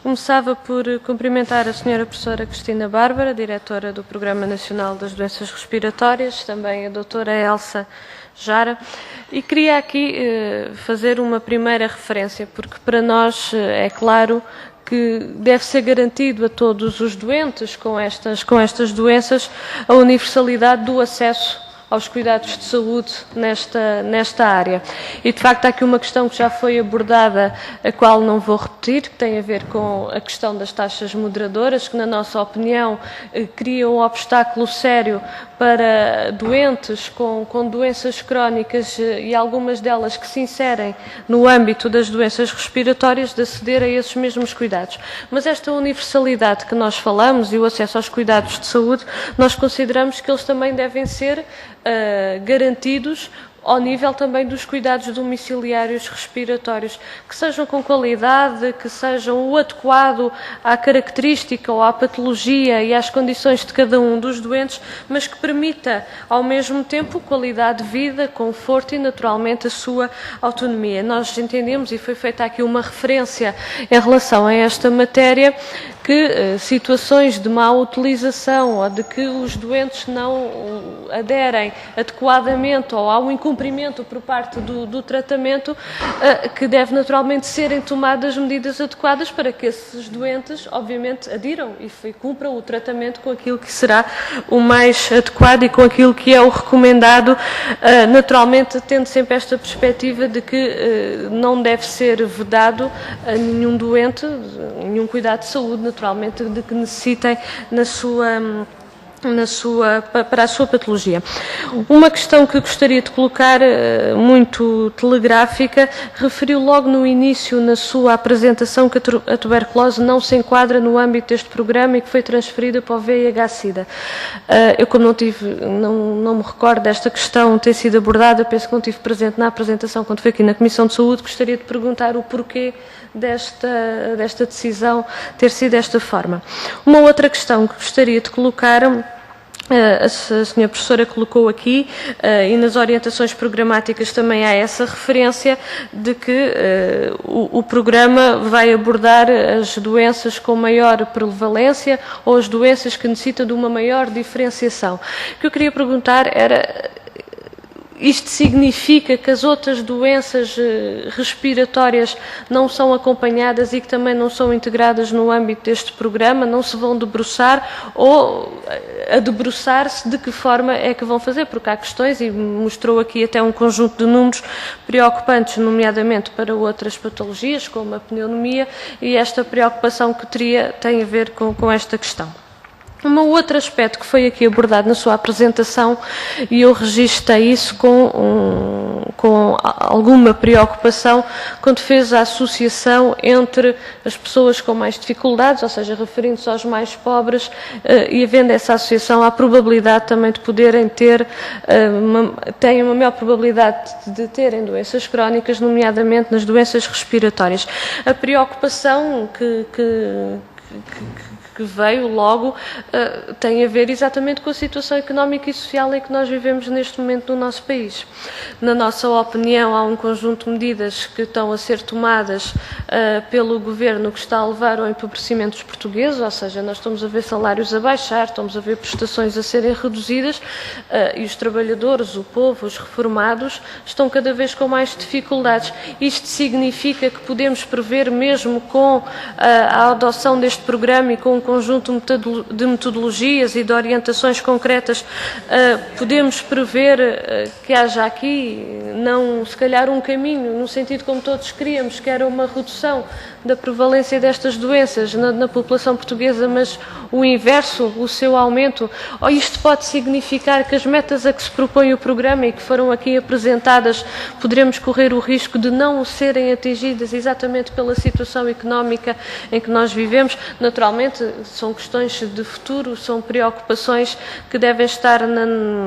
Começava por cumprimentar a Sra. Professora Cristina Bárbara, diretora do Programa Nacional das Doenças Respiratórias, também a doutora Elsa Jara, e queria aqui fazer uma primeira referência, porque para nós é claro que deve ser garantido a todos os doentes com estas doenças a universalidade do acesso aos cuidados de saúde nesta área. E, de facto, há aqui uma questão que já foi abordada, a qual não vou repetir, que tem a ver com a questão das taxas moderadoras, que, na nossa opinião, cria um obstáculo sério para doentes com doenças crónicas e algumas delas que se inserem no âmbito das doenças respiratórias de aceder a esses mesmos cuidados. Mas esta universalidade que nós falamos e o acesso aos cuidados de saúde, nós consideramos que eles também devem ser garantidos ao nível também dos cuidados domiciliários respiratórios, que sejam com qualidade, que sejam o adequado à característica ou à patologia e às condições de cada um dos doentes, mas que permita, ao mesmo tempo, qualidade de vida, conforto e, naturalmente, a sua autonomia. Nós entendemos, e foi feita aqui uma referência em relação a esta matéria, que situações de má utilização ou de que os doentes não aderem adequadamente ou ao incumprimento por parte do tratamento, que deve naturalmente serem tomadas medidas adequadas para que esses doentes, obviamente, adiram e cumpram o tratamento com aquilo que será o mais adequado e com aquilo que é o recomendado, naturalmente tendo sempre esta perspectiva de que não deve ser vedado a nenhum doente, nenhum cuidado de saúde, naturalmente, de que necessitem para a sua patologia. Uma questão que gostaria de colocar, muito telegráfica, referiu logo no início, na sua apresentação, que a tuberculose não se enquadra no âmbito deste programa e que foi transferida para o VIH-Sida. Eu, como não me recordo desta questão ter sido abordada, penso que não estive presente na apresentação quando foi aqui na Comissão de Saúde, gostaria de perguntar o porquê desta decisão ter sido desta forma. Uma outra questão que gostaria de colocar, a senhora professora colocou aqui, e nas orientações programáticas também há essa referência de que o programa vai abordar as doenças com maior prevalência ou as doenças que necessitam de uma maior diferenciação. O que eu queria perguntar era: isto significa que as outras doenças respiratórias não são acompanhadas e que também não são integradas no âmbito deste programa, não se vão debruçar, ou a debruçar-se, de que forma é que vão fazer? Porque há questões, e mostrou aqui até um conjunto de números preocupantes, nomeadamente para outras patologias, como a pneumonia, e esta preocupação que tem a ver com esta questão. Um outro aspecto que foi aqui abordado na sua apresentação, e eu registrei isso com alguma preocupação, quando fez a associação entre as pessoas com mais dificuldades, ou seja, referindo-se aos mais pobres, e havendo essa associação, há probabilidade também de poderem têm uma maior probabilidade de terem doenças crónicas, nomeadamente nas doenças respiratórias. A preocupação que veio logo tem a ver exatamente com a situação económica e social em que nós vivemos neste momento no nosso país. Na nossa opinião, há um conjunto de medidas que estão a ser tomadas pelo Governo que está a levar ao empobrecimento dos portugueses, ou seja, nós estamos a ver salários a baixar, estamos a ver prestações a serem reduzidas, e os trabalhadores, o povo, os reformados, estão cada vez com mais dificuldades. Isto significa que podemos prever, mesmo com a adoção deste programa e com um conjunto de metodologias e de orientações concretas, podemos prever que haja aqui, se calhar um caminho, no sentido como todos queríamos, que era uma redução da prevalência destas doenças na população portuguesa, mas o inverso, o seu aumento? Ou isto pode significar que as metas a que se propõe o programa e que foram aqui apresentadas, poderemos correr o risco de não serem atingidas exatamente pela situação económica em que nós vivemos? Naturalmente, são questões de futuro, são preocupações que devem estar,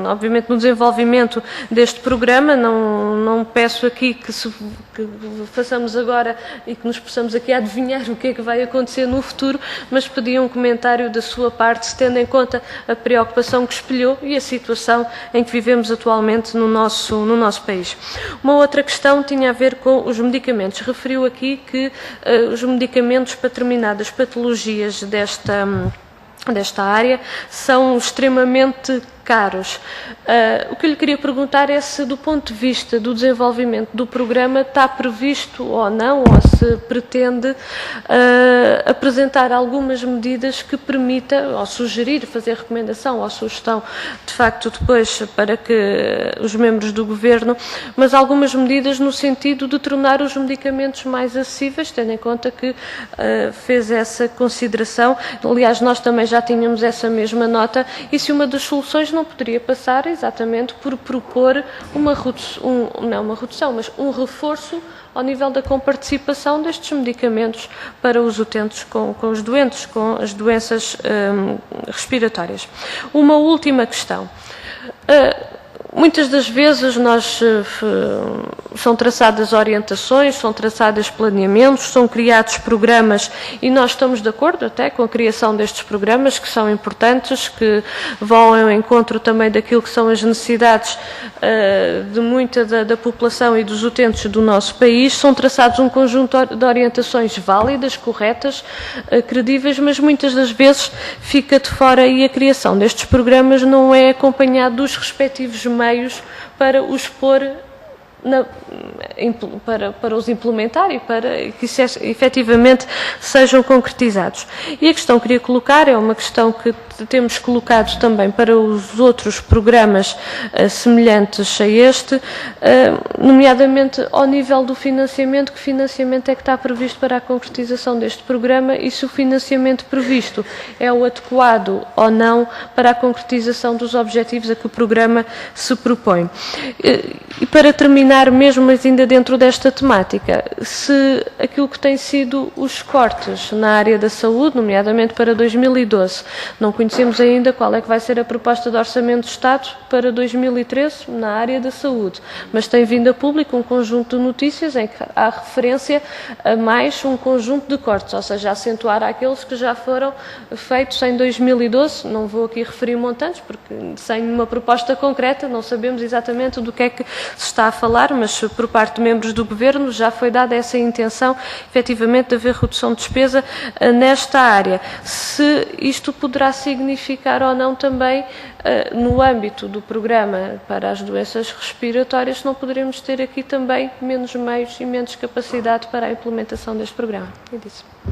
obviamente, no desenvolvimento deste programa. Não peço aqui que façamos agora e que nos possamos aqui aqui a adivinhar o que é que vai acontecer no futuro, mas pedia um comentário da sua parte, tendo em conta a preocupação que espelhou e a situação em que vivemos atualmente no nosso país. Uma outra questão tinha a ver com os medicamentos. Referiu aqui que os medicamentos para determinadas patologias desta área são extremamente caros. O que eu lhe queria perguntar é se, do ponto de vista do desenvolvimento do programa, está previsto ou não, ou se pretende apresentar algumas medidas que permita, ou sugerir, fazer recomendação ou sugestão, de facto, depois para que os membros do Governo, mas algumas medidas no sentido de tornar os medicamentos mais acessíveis, tendo em conta que fez essa consideração. Aliás, nós também já tínhamos essa mesma nota, e se uma das soluções não poderia passar exatamente por propor uma redução, mas um reforço ao nível da comparticipação destes medicamentos para os utentes com os doentes, com as doenças respiratórias. Uma última questão. Muitas das vezes são traçadas orientações, são traçados planeamentos, são criados programas e nós estamos de acordo até com a criação destes programas, que são importantes, que vão ao encontro também daquilo que são as necessidades de muita da população e dos utentes do nosso país. São traçados um conjunto de orientações válidas, corretas, credíveis, mas muitas das vezes fica de fora, e a criação destes programas não é acompanhada dos respectivos meios para os pôr, para os implementar e para que efetivamente sejam concretizados. E a questão que queria colocar é uma questão que temos colocado também para os outros programas semelhantes a este, nomeadamente ao nível do financiamento. Que financiamento é que está previsto para a concretização deste programa e se o financiamento previsto é o adequado ou não para a concretização dos objetivos a que o programa se propõe. E para terminar, mesmo mas ainda dentro desta temática, se aquilo que tem sido os cortes na área da saúde, nomeadamente para 2012, não conhecemos ainda qual é que vai ser a proposta de orçamento do Estado para 2013 na área da saúde, mas tem vindo a público um conjunto de notícias em que há referência a mais um conjunto de cortes, ou seja, acentuar aqueles que já foram feitos em 2012, não vou aqui referir montantes, porque sem uma proposta concreta não sabemos exatamente do que é que se está a falar, mas por parte de membros do Governo já foi dada essa intenção, efetivamente, de haver redução de despesa nesta área. Se isto poderá significar ou não também, no âmbito do programa para as doenças respiratórias, se não poderemos ter aqui também menos meios e menos capacidade para a implementação deste programa. É disso.